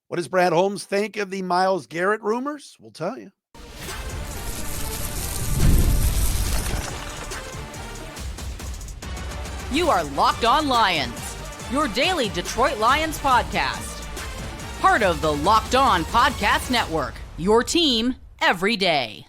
What does Brad Holmes think of the Myles Garrett rumors? We'll tell you. You are Locked On Lions, your daily Detroit Lions podcast. Part of the Locked On Podcast Network, your team every day.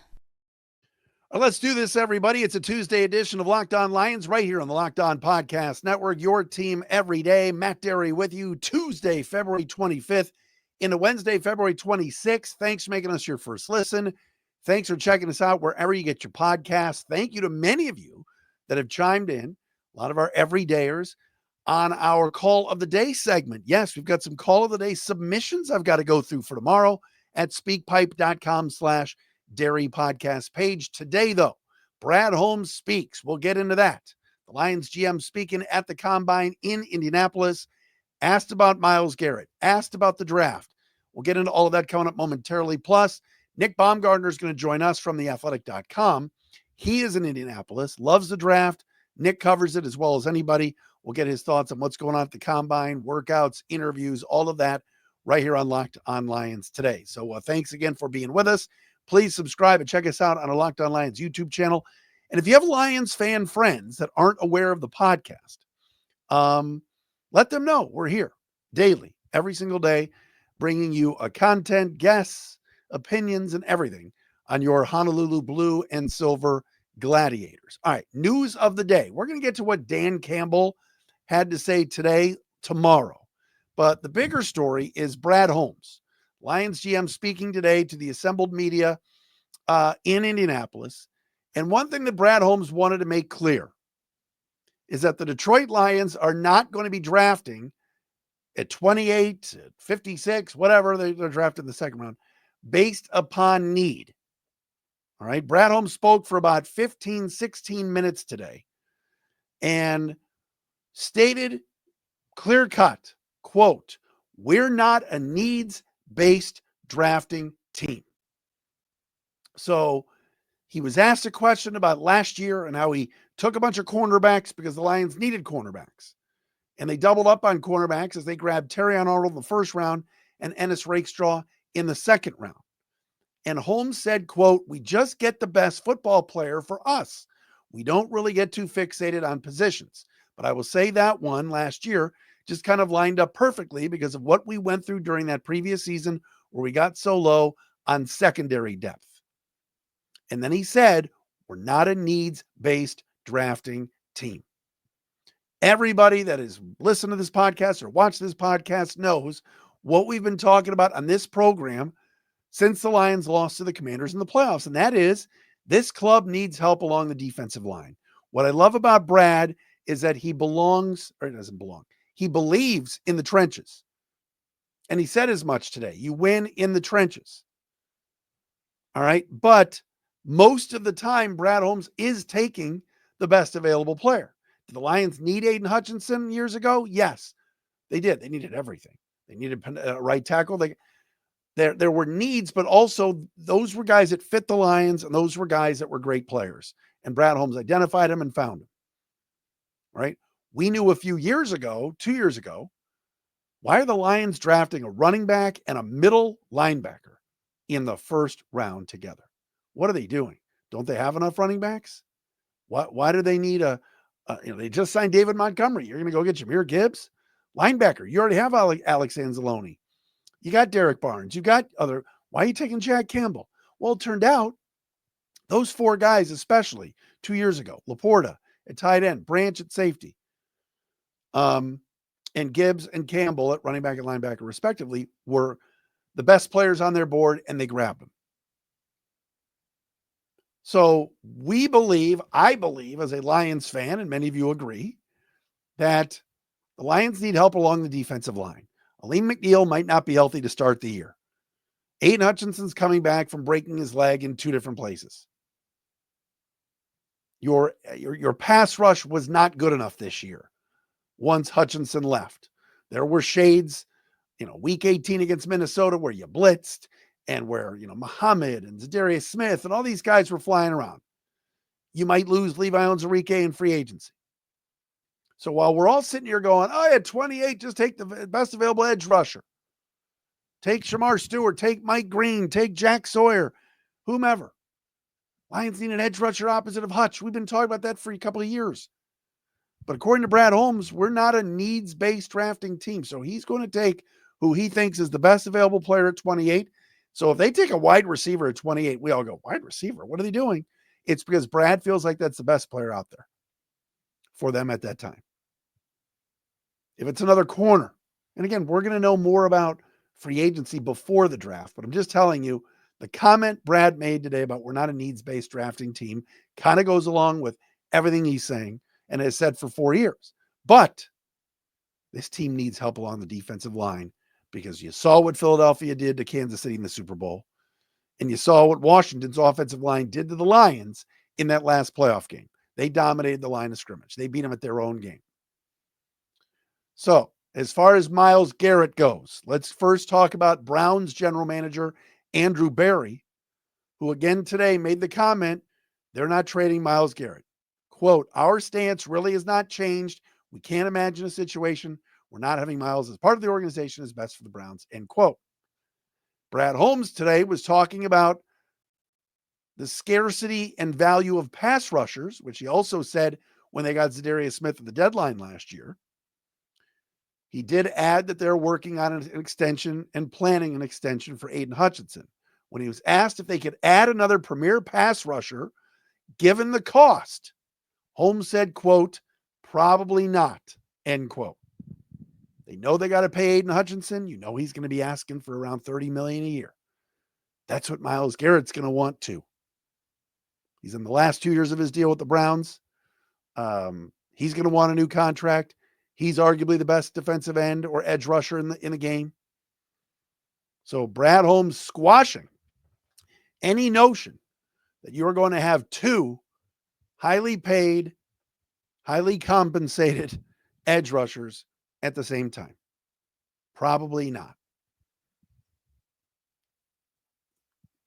Well, let's do this, everybody. It's a Tuesday edition of Locked On Lions right here on the Locked On Podcast Network, your team every day. Matt Derry with you Tuesday, February 25th into Wednesday, February 26th. Thanks for making us your first listen. Thanks for checking us out wherever you get your podcasts. Thank you to many of you that have chimed in, a lot of our everydayers, on our Call of the Day segment. Yes, we've got some Call of the Day submissions I've got to go through for tomorrow at speakpipe.com/Derry podcast page. Today, though, Brad Holmes speaks. We'll get into that. The Lions GM speaking at the Combine in Indianapolis, asked about Myles Garrett, asked about the draft. We'll get into all of that coming up momentarily. Plus, Nick Baumgardner is going to join us from theathletic.com. He is in Indianapolis, loves the draft. Nick covers it as well as anybody. We'll get his thoughts on what's going on at the Combine, workouts, interviews, all of that right here on Locked On Lions today. So thanks again for being with us. Please subscribe and check us out on our Locked On Lions YouTube channel. And if you have Lions fan friends that aren't aware of the podcast, let them know we're here daily, every single day, bringing you a content, guests, opinions, and everything on your Honolulu blue and silver Gladiators. All right, news of the day. We're going to get to what Dan Campbell had to say today, tomorrow. But the bigger story is Brad Holmes, Lions GM, speaking today to the assembled media in Indianapolis. And one thing that Brad Holmes wanted to make clear is that the Detroit Lions are not going to be drafting at 28, at 56, whatever they're drafted in the second round, based upon need. All right. Brad Holmes spoke for about 15, 16 minutes today and stated clear cut, quote, "We're not a needs-based drafting team." So he was asked a question about last year and how he took a bunch of cornerbacks because the Lions needed cornerbacks. And they doubled up on cornerbacks as they grabbed Terrion Arnold in the first round and Ennis Rakestraw in the second round. And Holmes said, quote, "We just get the best football player for us. We don't really get too fixated on positions." But I will say that one last year just kind of lined up perfectly because of what we went through during that previous season where we got so low on secondary depth. And then he said, "We're not a needs-based drafting team." Everybody that has listened to this podcast or watched this podcast knows what we've been talking about on this program since the Lions lost to the Commanders in the playoffs. And that is, this club needs help along the defensive line. What I love about Brad is that he belongs, or he doesn't belong. He believes in the trenches. And he said as much today. You win in the trenches. All right. But most of the time, Brad Holmes is taking the best available player. Did the Lions need Aiden Hutchinson years ago? Yes, they did. They needed everything. They needed a right tackle. There were needs, but also those were guys that fit the Lions, and those were guys that were great players. And Brad Holmes identified him and found him. Right? We knew a few years ago, 2 years ago, why are the Lions drafting a running back and a middle linebacker in the first round together? What are they doing? Don't they have enough running backs? Why do they need they just signed David Montgomery. You're going to go get Jahmyr Gibbs? Linebacker. You already have Alex Anzalone. You got Derek Barnes. You got other. Why are you taking Jack Campbell? Well, it turned out those four guys, especially 2 years ago, Laporta at tight end, Branch at safety, and Gibbs and Campbell at running back and linebacker, respectively, were the best players on their board, and they grabbed them. So I believe as a Lions fan, and many of you agree, that the Lions need help along the defensive line. Aleem McNeil might not be healthy to start the year. Aiden Hutchinson's coming back from breaking his leg in two different places. Your pass rush was not good enough this year once Hutchinson left. There were shades, week 18 against Minnesota where you blitzed and where, Muhammad and Zadarius Smith and all these guys were flying around. You might lose Levi Onwuzurike in free agency. So while we're all sitting here going, at 28, just take the best available edge rusher. Take Shamar Stewart, take Mike Green, take Jack Sawyer, whomever. Lions need an edge rusher opposite of Hutch. We've been talking about that for a couple of years. But according to Brad Holmes, we're not a needs-based drafting team. So he's going to take who he thinks is the best available player at 28. So if they take a wide receiver at 28, we all go, wide receiver? What are they doing? It's because Brad feels like that's the best player out there for them at that time. If it's another corner, and again, we're going to know more about free agency before the draft, but I'm just telling you, the comment Brad made today about we're not a needs-based drafting team kind of goes along with everything he's saying and has said for 4 years. But this team needs help along the defensive line because you saw what Philadelphia did to Kansas City in the Super Bowl, and you saw what Washington's offensive line did to the Lions in that last playoff game. They dominated the line of scrimmage. They beat them at their own game. So, as far as Myles Garrett goes, let's first talk about Browns general manager Andrew Berry, who again today made the comment, they're not trading Myles Garrett. Quote, our stance really has not changed. We can't imagine a situation where not having Myles as part of the organization is best for the Browns, end quote. Brad Holmes today was talking about the scarcity and value of pass rushers, which he also said when they got Zadarius Smith at the deadline last year. He did add that they're working on an extension and planning an extension for Aiden Hutchinson. When he was asked if they could add another premier pass rusher, given the cost, Holmes said, quote, probably not, end quote. They know they got to pay Aiden Hutchinson. You know he's going to be asking for around $30 million a year. That's what Myles Garrett's going to want too. He's in the last 2 years of his deal with the Browns. He's going to want a new contract. He's arguably the best defensive end or edge rusher in the game. So Brad Holmes squashing any notion that you're going to have two highly paid, highly compensated edge rushers at the same time. Probably not.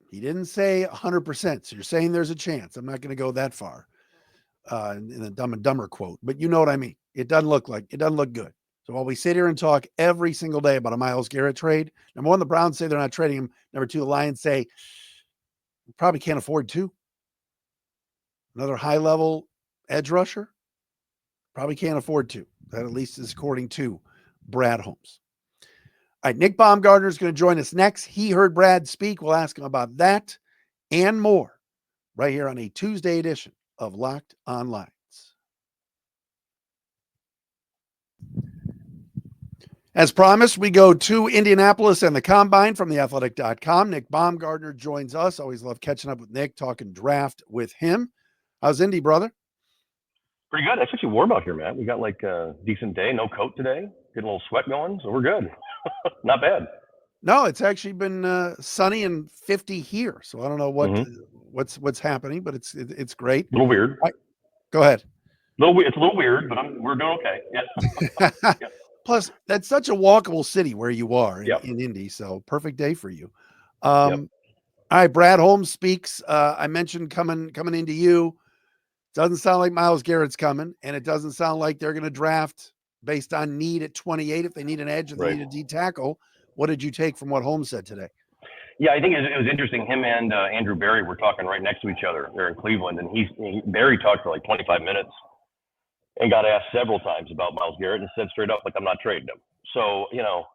He didn't say 100%. So you're saying there's a chance. I'm not going to go that far in a Dumb and Dumber quote, but you know what I mean. It doesn't look good. So while we sit here and talk every single day about a Myles Garrett trade, number one, the Browns say they're not trading him. Number two, the Lions say we probably can't afford to. Another high-level edge rusher, probably can't afford to. That at least is according to Brad Holmes. All right, Nick Baumgardner is going to join us next. He heard Brad speak. We'll ask him about that and more right here on a Tuesday edition of Locked On Lions. As promised, we go to Indianapolis and the Combine from theathletic.com. Nick Baumgardner joins us. Always love catching up with Nick, talking draft with him. How's Indy, brother? Pretty good. It's actually warm out here, man. We got like a decent day, no coat today. Getting a little sweat going, so we're good. Not bad. No, it's actually been sunny and 50 here, so I don't know what's happening, but it's great. A little weird. Go ahead. It's a little weird, but we're doing okay. Yeah. Yeah. Plus, that's such a walkable city where you are in Indy, so perfect day for you. All right, Brad Holmes speaks. I mentioned coming into you. Doesn't sound like Myles Garrett's coming, and it doesn't sound like they're going to draft based on need at 28 if they need an edge and they need a D tackle. What did you take from what Holmes said today? Yeah, I think it was interesting. Him and Andrew Berry were talking right next to each other. They're in Cleveland, and Berry talked for like 25 minutes and got asked several times about Myles Garrett and said straight up, like, I'm not trading him. So,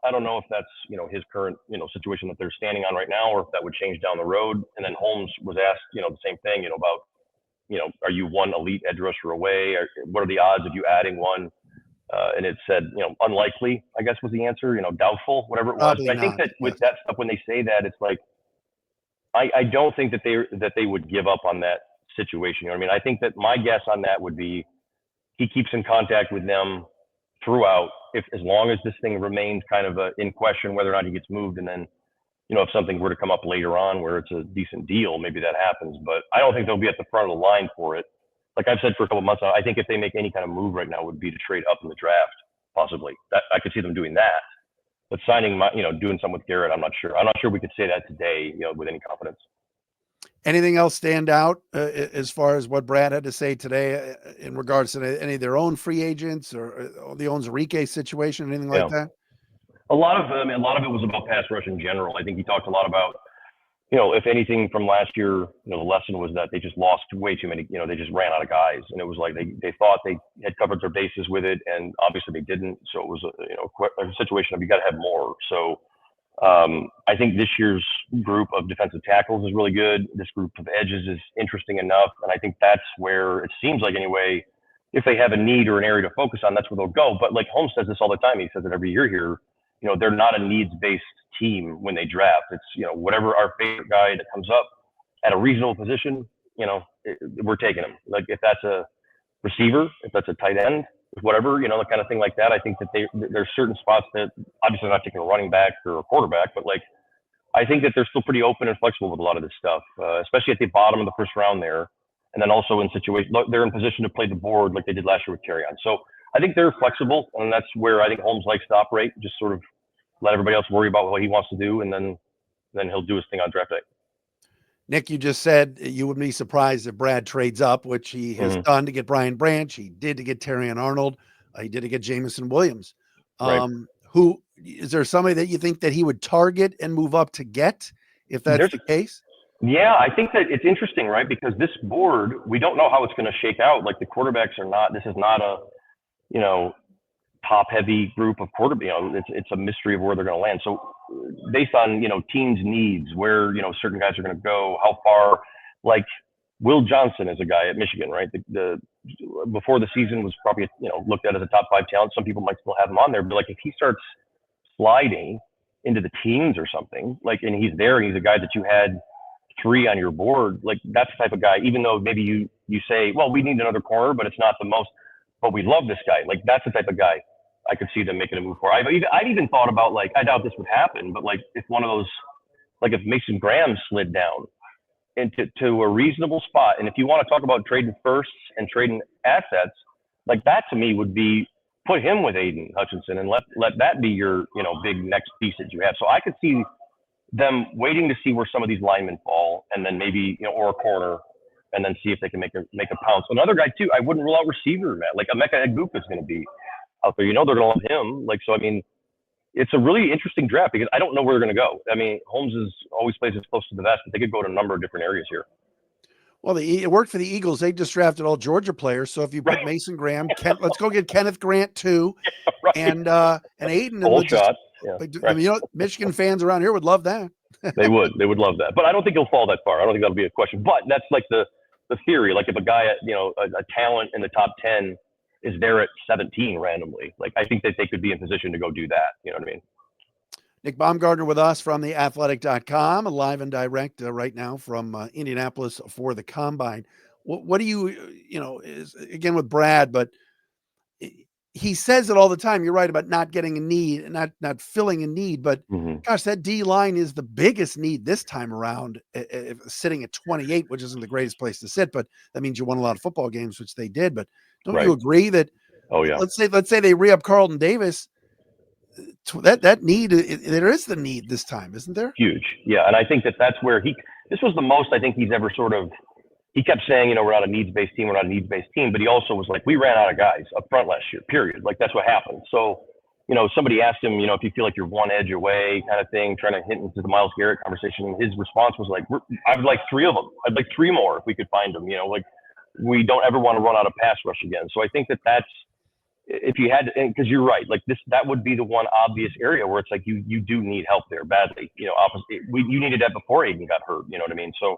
I don't know if that's, his current, situation that they're standing on right now, or if that would change down the road. And then Holmes was asked, the same thing, about, are you one elite edge rusher away? Or what are the odds of you adding one? And it said, unlikely, I guess was the answer, doubtful, whatever it was. Probably but I think that with that stuff, when they say that, it's like, I don't think that they would give up on that situation. I think that my guess on that would be he keeps in contact with them throughout, as long as this thing remains kind of in question, whether or not he gets moved. And then, if something were to come up later on where it's a decent deal, maybe that happens. But I don't think they'll be at the front of the line for it. Like I've said for a couple of months now, I think if they make any kind of move right now would be to trade up in the draft, possibly. I could see them doing that. But signing, doing something with Garrett, I'm not sure. I'm not sure we could say that today, with any confidence. Anything else stand out as far as what Brad had to say today in regards to any of their own free agents or the Onwuzurike situation, anything like that? A lot of it was about pass rush in general. I think he talked a lot about, if anything from last year, the lesson was that they just lost way too many, they just ran out of guys. And it was like they thought they had covered their bases with it, and obviously they didn't. So it was a situation of you got to have more. So I think this year's group of defensive tackles is really good. This group of edges is interesting enough. And I think that's where it seems like, anyway, if they have a need or an area to focus on, that's where they'll go. But like Holmes says this all the time. He says it every year here. They're not a needs-based team when they draft. It's, whatever our favorite guy that comes up at a reasonable position, we're taking him. Like if that's a receiver, if that's a tight end, whatever, the kind of thing like that. I think that there's certain spots that obviously not taking a running back or a quarterback, but like I think that they're still pretty open and flexible with a lot of this stuff, especially at the bottom of the first round there. And then also in situations, they're in position to play the board like they did last year with Carry-On. So I think they're flexible, and that's where I think Holmes likes to operate, just sort of let everybody else worry about what he wants to do, and then he'll do his thing on draft day. Nick, you just said you wouldn't be surprised if Brad trades up, which he has done to get Brian Branch. He did to get Terrion Arnold. He did to get Jamison Williams. Right. Who is there somebody that you think that he would target and move up to get if that's the case? Yeah, I think that it's interesting, right? Because this board, we don't know how it's going to shake out. Like the quarterbacks are not. This is not a, top-heavy group of quarterbacks. It's a mystery of where they're going to land. So based on, teams' needs, where, certain guys are going to go, how far, like Will Johnson is a guy at Michigan, right? The before the season was probably, looked at as a top 5 talent. Some people might still have him on there, but like if he starts sliding into the teens or something, like, and he's there and he's a guy that you had 3 on your board, like that's the type of guy, even though maybe you say, well, we need another corner, but it's not the most, but we love this guy. Like that's the type of guy I could see them making a move for. I'd even thought about, like, I doubt this would happen, but like if one of those, like if Mason Graham slid down into a reasonable spot, and if you want to talk about trading firsts and trading assets, like that to me would be put him with Aiden Hutchinson and let that be your, big next piece that you have. So I could see them waiting to see where some of these linemen fall, and then maybe, or a corner, and then see if they can make a pounce. Another guy too, I wouldn't rule out receiver, Matt. Like Emeka Egbuka is going to be out there. They're going to love him. Like, so, I mean, it's a really interesting draft because I don't know where they're going to go. I mean, Holmes always plays as close to the vest, but they could go to a number of different areas here. Well, it worked for the Eagles. They just drafted all Georgia players. So if you put Mason Graham, let's go get Kenneth Grant too, and Aiden. Old shots. Yeah, I mean, Michigan fans around here would love that. They would love that. But I don't think he'll fall that far. I don't think that'll be a question. But that's like the theory. Like if a guy at, a talent in the top 10 is there at 17 randomly, like I think that they could be in position to go do that. You know what I mean? Nick Baumgardner with us from theathletic.com, live and direct right now from Indianapolis for the Combine. What do you is again with Brad, but he says it all the time. You're right about not getting a need and not filling a need, but gosh, that D line is the biggest need this time around, sitting at 28, which isn't the greatest place to sit, but that means you won a lot of football games, which they did. But don't you agree that, let's say they re-up Carlton Davis, that need, there is the need this time, isn't there? Huge. Yeah. And I think that's where this was the most I think he's ever he kept saying, we're not a needs-based team, but he also was like, we ran out of guys up front last year, period. Like that's what happened. So, somebody asked him, if you feel like you're one edge away kind of thing, trying to hit into the Myles Garrett conversation. And his response was like, I would like 3 of them. I'd like 3 more if we could find them, like we don't ever want to run out of pass rush again. So I think that's, if you had, because you're right, like that would be the one obvious area where it's like you do need help there badly. You needed that before Aiden got hurt. You know what I mean? So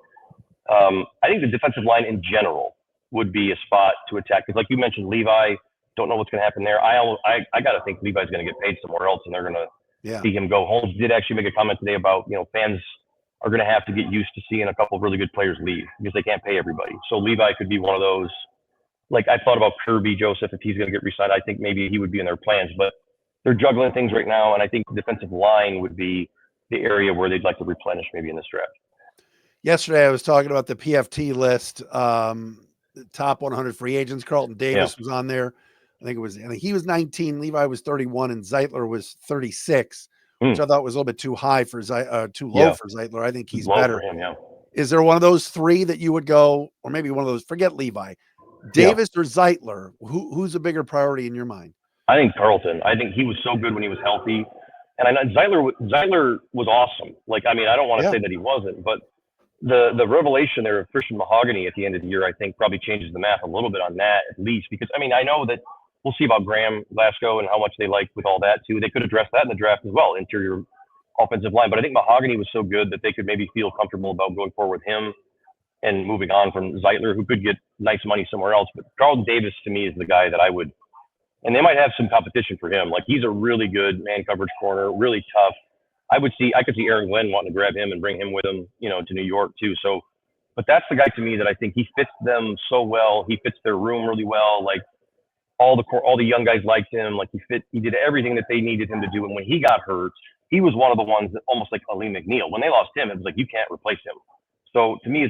I think the defensive line in general would be a spot to attack. Because like you mentioned, Levi, don't know what's going to happen there. I got to think Levi's going to get paid somewhere else, and they're going to see him go. Holmes did actually make a comment today about fans are going to have to get used to seeing a couple of really good players leave because they can't pay everybody. So Levi could be one of those. Like I thought about Kirby Joseph, if he's going to get re-signed, I think maybe he would be in their plans, but they're juggling things right now. And I think defensive line would be the area where they'd like to replenish maybe in this draft. Yesterday, I was talking about the PFT list, the top 100 free agents. Carlton Davis was on there. I think he was 19, Levi was 31, and Zeitler was 36, which I thought was a little bit too high for too low for Zeitler. I think he's better. For him, Is there one of those 3 that you would go, or maybe one of those? Forget Levi, Davis or Zeitler. Who's a bigger priority in your mind? I think Carlton. I think he was so good when he was healthy. And I know Zeitler was awesome. Like, I mean, I don't want to say that he wasn't, but the revelation there of Christian Mahogany at the end of the year, I think probably changes the math a little bit on that at least, because I mean, I know that we'll see about Graham Glasgow and how much they like with all that too. They could address that in the draft as well, interior offensive line. But I think Mahogany was so good that they could maybe feel comfortable about going forward with him and moving on from Zeitler, who could get nice money somewhere else. But Carlton Davis to me is the guy that I would, and they might have some competition for him. Like, he's a really good man coverage corner, really tough. I could see Aaron Glenn wanting to grab him and bring him with him, to New York too. So, but that's the guy to me that I think he fits them so well. He fits their room really well. Like, all the young guys liked him. Like, he did everything that they needed him to do. And when he got hurt, he was one of the ones that almost like Ali McNeil. When they lost him, it was like, you can't replace him. So to me,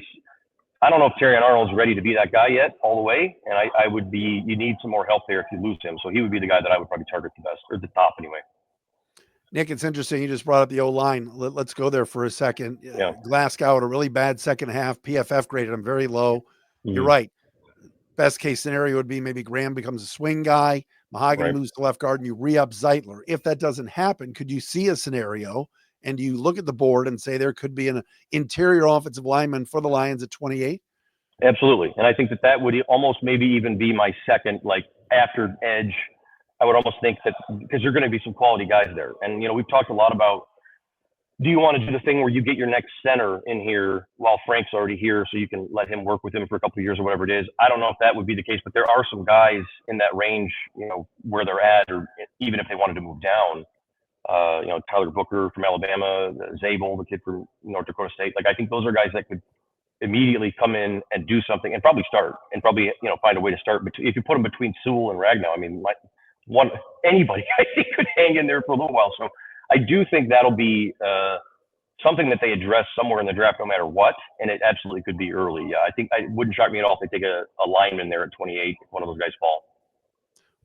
I don't know if Terrion Arnold's ready to be that guy yet all the way. And you need some more help there if you lose him. So he would be the guy that I would probably target the best, or the top anyway. Nick, it's interesting. You just brought up the O-line. Let's go there for a second. Yeah. Glasgow had a really bad second half. PFF graded him very low. Mm-hmm. You're right. Best case scenario would be maybe Graham becomes a swing guy, Mahogany moves to left guard, and you re-up Zeitler. If that doesn't happen, could you see a scenario and you look at the board and say there could be an interior offensive lineman for the Lions at 28? Absolutely. And I think that would almost maybe even be my second, like, after edge. I would almost think that, because you're going to be some quality guys there. And, we've talked a lot about, do you want to do the thing where you get your next center in here while Frank's already here so you can let him work with him for a couple of years or whatever it is? I don't know if that would be the case, but there are some guys in that range, where they're at, or even if they wanted to move down. Tyler Booker from Alabama, Zabel, the kid from North Dakota State. Like, I think those are guys that could immediately come in and do something and probably start and probably, find a way to start. But if you put them between Sewell and Ragnow, I mean, anybody I think could hang in there for a little while. So I do think that'll be something that they address somewhere in the draft, no matter what. And it absolutely could be early. Yeah, I think it wouldn't shock me at all if they take a lineman there at 28 if one of those guys fall.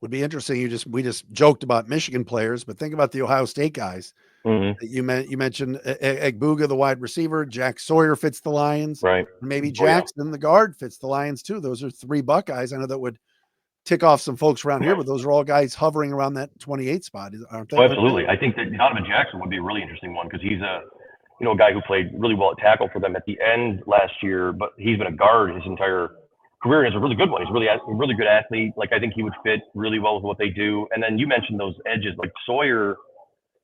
Would be interesting. We just joked about Michigan players, but think about the Ohio State guys. Mm-hmm. You mentioned Egbuka, the wide receiver. Jack Sawyer fits the Lions. Right. Maybe Jackson, the guard, fits the Lions too. Those are three Buckeyes. I know that would tick off some folks around here, but those are all guys hovering around that 28 spot, aren't they? Oh, absolutely. I think that Donovan Jackson would be a really interesting one, because he's a guy who played really well at tackle for them at the end last year, but he's been a guard his entire career, and is a really good one. He's a really good athlete. Like, I think he would fit really well with what they do. And then you mentioned those edges, like Sawyer.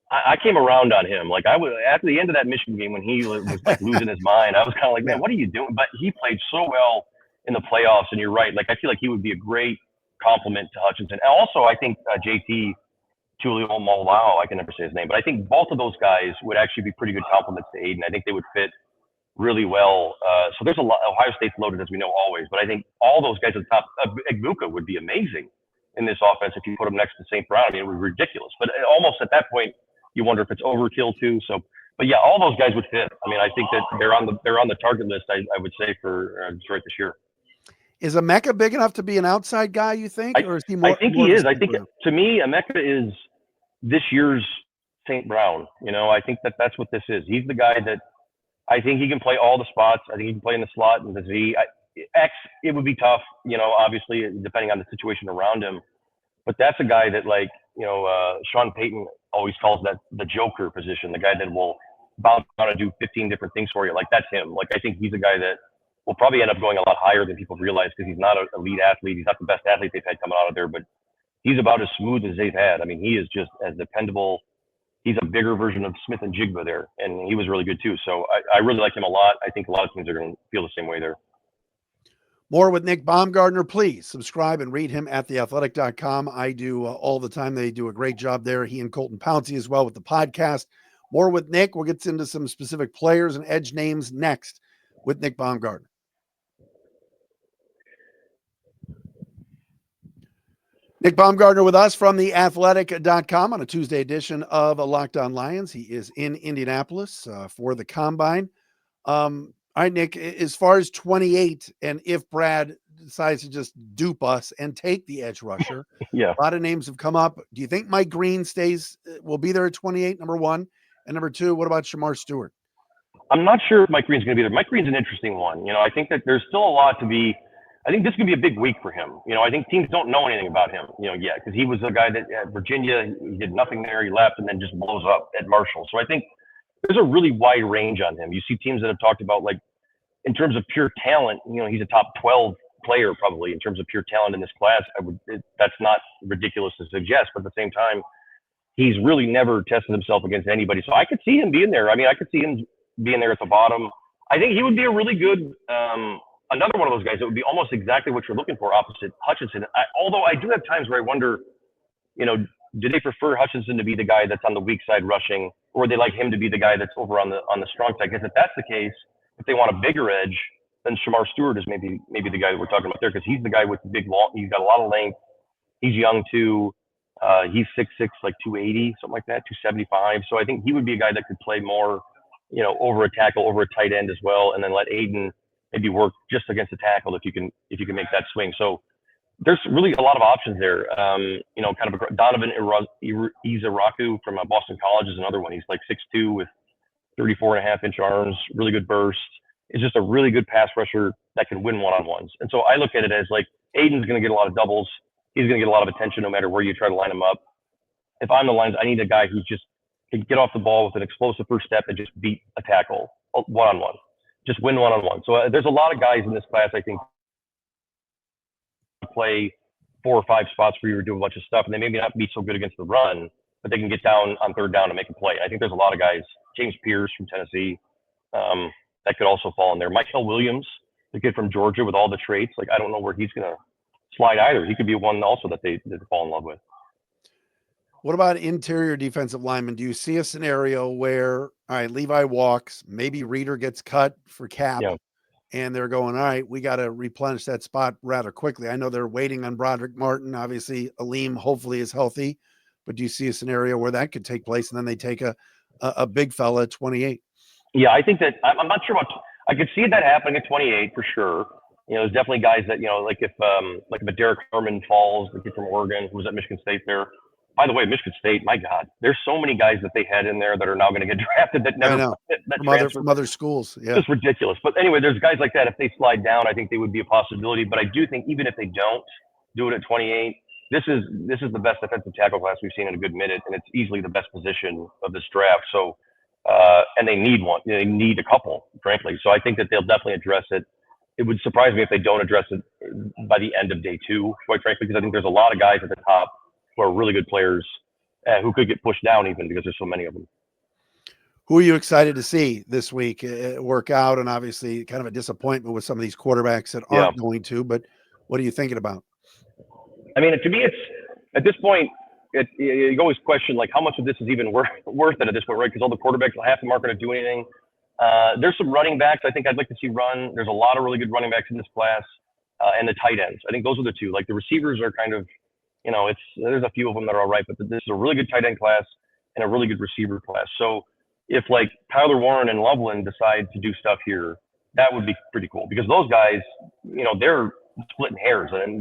I came around on him. Like, after the end of that Michigan game, when he was like losing his mind, I was kind of like, man, what are you doing? But he played so well in the playoffs, and you're right. Like, I feel like he would be a great compliment to Hutchinson. And also, I think JT Tuimoloau, I can never say his name, but I think both of those guys would actually be pretty good compliments to Aiden. I think they would fit really well. So there's a lot. Ohio State's loaded, as we know, always. But I think all those guys at the top, Egbuka would be amazing in this offense if you put him next to St. Brown. I mean, it would be ridiculous. But almost at that point, you wonder if it's overkill too. So, but yeah, all those guys would fit. I mean, I think that they're on the target list, I would say, for Detroit this year. Is Emeka big enough to be an outside guy, you think? Or is he more? I think he is. I think, to me, Emeka is this year's St. Brown. I think that's what this is. He's the guy that I think he can play all the spots. I think he can play in the slot and the Z. It would be tough, obviously, depending on the situation around him. But that's a guy that, like, Sean Payton always calls that the joker position, the guy that will bounce around and do 15 different things for you. Like, that's him. Like, I think he's a guy that will probably end up going a lot higher than people realize, because he's not an elite athlete. He's not the best athlete they've had coming out of there, but he's about as smooth as they've had. I mean, he is just as dependable. He's a bigger version of Smith and Jigba there, and he was really good too. So I really like him a lot. I think a lot of teams are going to feel the same way there. More with Nick Baumgardner. Please subscribe and read him at theathletic.com. I do all the time. They do a great job there. He and Colton Pouncey as well with the podcast. More with Nick. We'll get into some specific players and edge names next with Nick Baumgardner. Nick Baumgardner with us from theathletic.com on a Tuesday edition of Locked On Lions. He is in Indianapolis for the Combine. All right, Nick, as far as 28, and if Brad decides to just dupe us and take the edge rusher, yeah, a lot of names have come up. Do you think Mike Green will be there at 28, number one? And number two, what about Shamar Stewart? I'm not sure if Mike Green's going to be there. Mike Green's an interesting one. I think that there's still a lot to be. I think this could be a big week for him. I think teams don't know anything about him, yet, because he was a guy that at Virginia, he did nothing there, he left, and then just blows up at Marshall. So I think there's a really wide range on him. You see teams that have talked about, like, in terms of pure talent, he's a top 12 player probably in terms of pure talent in this class. That's not ridiculous to suggest, but at the same time, he's really never tested himself against anybody. So I could see him being there. I mean, I could see him being there at the bottom. I think he would be a really good, another one of those guys that would be almost exactly what you're looking for opposite Hutchinson. Although I do have times where I wonder, do they prefer Hutchinson to be the guy that's on the weak side rushing, or would they like him to be the guy that's over on the strong side? Because if that's the case, if they want a bigger edge, then Shamar Stewart is maybe the guy that we're talking about there, because he's the guy with the big long. He's got a lot of length. He's young too. He's 6'6", like 280, something like that, 275. So I think he would be a guy that could play more, over a tackle, over a tight end as well, and then let Aiden maybe work just against the tackle if you can make that swing. So there's really a lot of options there. Kind of Donovan Izaraku from Boston College is another one. He's like 6'2" with 34.5-inch arms, really good burst. It's just a really good pass rusher that can win one-on-ones. And so I look at it as like Aiden's going to get a lot of doubles. He's going to get a lot of attention no matter where you try to line him up. If I'm the Lions, I need a guy who just can get off the ball with an explosive first step and just beat a tackle one-on-one, just win one-on-one. So there's a lot of guys in this class, I think, play 4 or 5 spots where you're doing a bunch of stuff, and they maybe not be so good against the run, but they can get down on third down and make a play. I think there's a lot of guys, James Pierce from Tennessee, that could also fall in there. Michael Williams, the kid from Georgia with all the traits, like I don't know where he's going to slide either. He could be one also that they fall in love with. What about interior defensive linemen? Do you see a scenario where, all right, Levi walks, maybe Reeder gets cut for cap, and they're going, all right, we got to replenish that spot rather quickly. I know they're waiting on Broderick Martin. Obviously, Aleem hopefully is healthy, but do you see a scenario where that could take place and then they take a big fella at 28? Yeah, I think that I'm not sure about. I could see that happening at 28 for sure. There's definitely guys that like if a Derek Herman falls, the kid from Oregon who was at Michigan State there. By the way, Michigan State, my God, there's so many guys that they had in there that are now going to get drafted that never from other schools. Yeah, it's ridiculous. But anyway, there's guys like that. If they slide down, I think they would be a possibility. But I do think even if they don't do it at 28, this is the best defensive tackle class we've seen in a good minute, and it's easily the best position of this draft. So. And they need one. They need a couple, frankly. So I think that they'll definitely address it. It would surprise me if they don't address it by the end of day 2, quite frankly, because I think there's a lot of guys at the top who are really good players who could get pushed down even because there's so many of them. Who are you excited to see this week work out? And obviously kind of a disappointment with some of these quarterbacks that aren't going to, but what are you thinking about? I mean, to me, it's at this point, you always question like how much of this is even worth it at this point, right? Because all the quarterbacks, half of them aren't going to do anything. There's some running backs I think I'd like to see run. There's a lot of really good running backs in this class, and the tight ends. I think those are the two. Like the receivers are kind of, there's a few of them that are all right, but this is a really good tight end class and a really good receiver class. So if like Tyler Warren and Loveland decide to do stuff here, that would be pretty cool because those guys, they're splitting hairs, and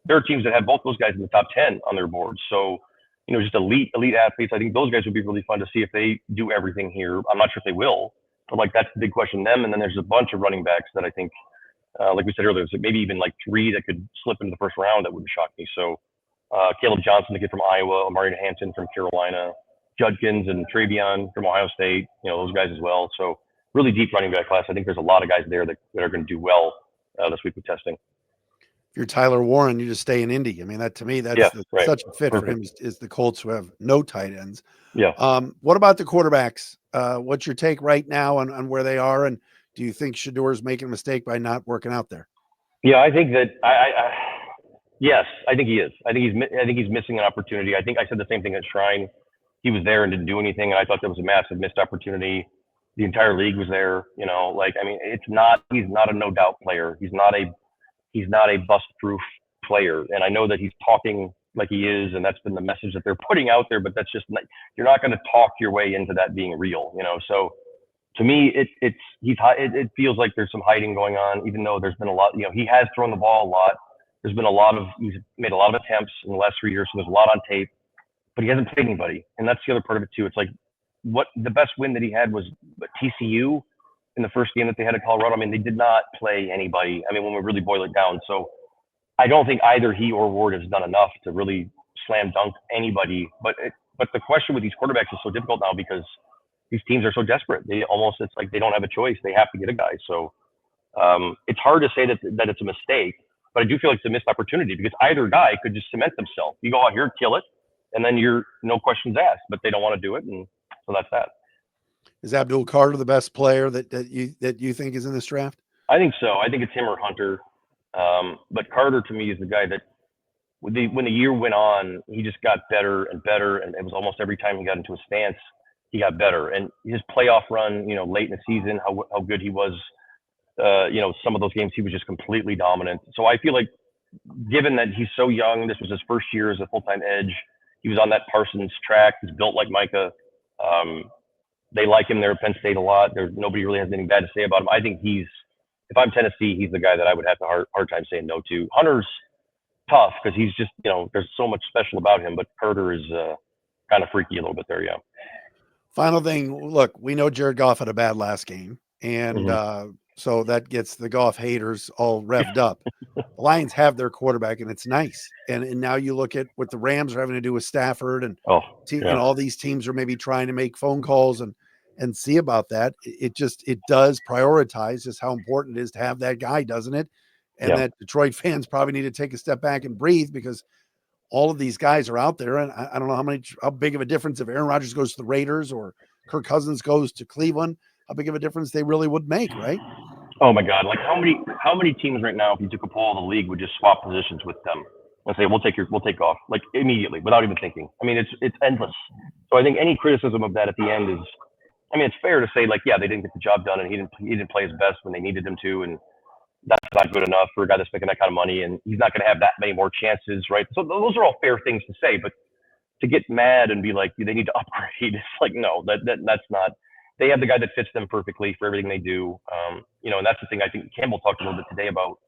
there are teams that have both those guys in the top 10 on their boards. So, just elite athletes. I think those guys would be really fun to see if they do everything here. I'm not sure if they will, but like that's the big question them. And then there's a bunch of running backs that I think, like we said earlier, there's maybe even like 3 that could slip into the first round. That wouldn't shock me. So Caleb Johnson, the kid from Iowa, Amari Hampton from Carolina, Judkins and Travion from Ohio State, those guys as well. So really deep running back class. I think there's a lot of guys there that are going to do well this week with testing. You're Tyler Warren, you just stay in Indy. I mean, that to me, that's such a fit for him is the Colts who have no tight ends. Yeah. What about the quarterbacks? What's your take right now on where they are? And do you think Shador's making a mistake by not working out there? Yeah, I think that yes, I think he is. I think he's missing an opportunity. I think I said the same thing at Shrine. He was there and didn't do anything. And I thought that was a massive missed opportunity. The entire league was there, he's not a no doubt player. He's not a bust-proof player. And I know that he's talking like he is, and that's been the message that they're putting out there, but that's just not, you're not going to talk your way into that being real, So to me, it feels like there's some hiding going on, even though there's been a lot, he has thrown the ball a lot. He's made a lot of attempts in the last 3 years, so there's a lot on tape, but he hasn't played anybody. And that's the other part of it too. It's like the best win that he had was TCU. in the first game that they had at Colorado. I mean, they did not play anybody. I mean, when we really boil it down. So I don't think either he or Ward has done enough to really slam dunk anybody. But the question with these quarterbacks is so difficult now because these teams are so desperate. It's like they don't have a choice. They have to get a guy. So it's hard to say that it's a mistake, but I do feel like it's a missed opportunity because either guy could just cement themselves. You go out here, kill it, and then you're no questions asked, but they don't want to do it. And so that's that. Is Abdul Carter the best player that you think is in this draft? I think so. I think it's him or Hunter. But Carter to me is the guy that when the year went on, he just got better and better. And it was almost every time he got into a stance, he got better. And his playoff run, late in the season, how good he was, some of those games, he was just completely dominant. So I feel like given that he's so young, this was his first year as a full-time edge. He was on that Parsons track. He's built like Micah. They like him there at Penn State a lot. Nobody really has anything bad to say about him. I think if I'm Tennessee, he's the guy that I would have a hard time saying no to. Hunter's tough because he's just, there's so much special about him, but Carter is kind of freaky a little bit there, yeah. Final thing, look, we know Jared Goff had a bad last game, and so that gets the Goff haters all revved up. The Lions have their quarterback, and it's nice. And now you look at what the Rams are having to do with Stafford, and and all these teams are maybe trying to make phone calls and see about that. It does prioritize just how important it is to have that guy, doesn't it? And that Detroit fans probably need to take a step back and breathe because all of these guys are out there, and I don't know how big of a difference if Aaron Rodgers goes to the Raiders or Kirk Cousins goes to Cleveland, how big of a difference they really would make, right? Oh my God! Like how many teams right now, if you took a poll of the league, would just swap positions with them and say, we'll take off like immediately without even thinking. I mean, it's endless. So I think any criticism of that at the end is, I mean, it's fair to say like, yeah, they didn't get the job done, and he didn't play his best when they needed him to, and that's not good enough for a guy that's making that kind of money, and he's not going to have that many more chances, right? So those are all fair things to say, but to get mad and be like, they need to upgrade, it's like, no, that's not. They have the guy that fits them perfectly for everything they do, and that's the thing I think Campbell talked a little bit today about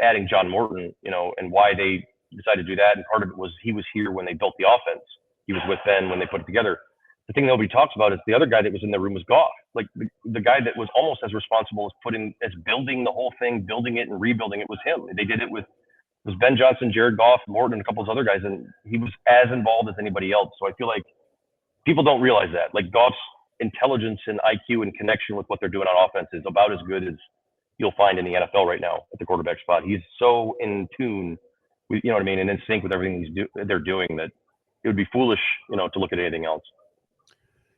adding John Morton, and why they decided to do that, and part of it was he was here when they built the offense. He was with Ben when they put it together. The thing nobody talks about is the other guy that was in the room was Goff. Like the guy that was almost as responsible as building the whole thing, building it and rebuilding it was him. They did it with Ben Johnson, Jared Goff, Morton, and a couple of other guys, and he was as involved as anybody else. So I feel like people don't realize that. Like Goff's intelligence and IQ and connection with what they're doing on offense is about as good as you'll find in the NFL right now at the quarterback spot. He's so in tune with, what I mean, and in sync with everything they're doing that it would be foolish, to look at anything else.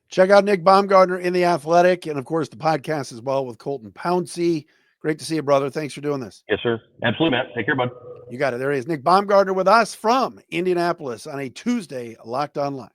Check out Nick Baumgardner in The Athletic, and of course the podcast as well with Colton Pouncey. Great to see you, brother. Thanks for doing this. Yes, sir. Absolutely, man. Take care, bud. You got it. There he is. Nick Baumgardner with us from Indianapolis on a Tuesday, Locked On Lions.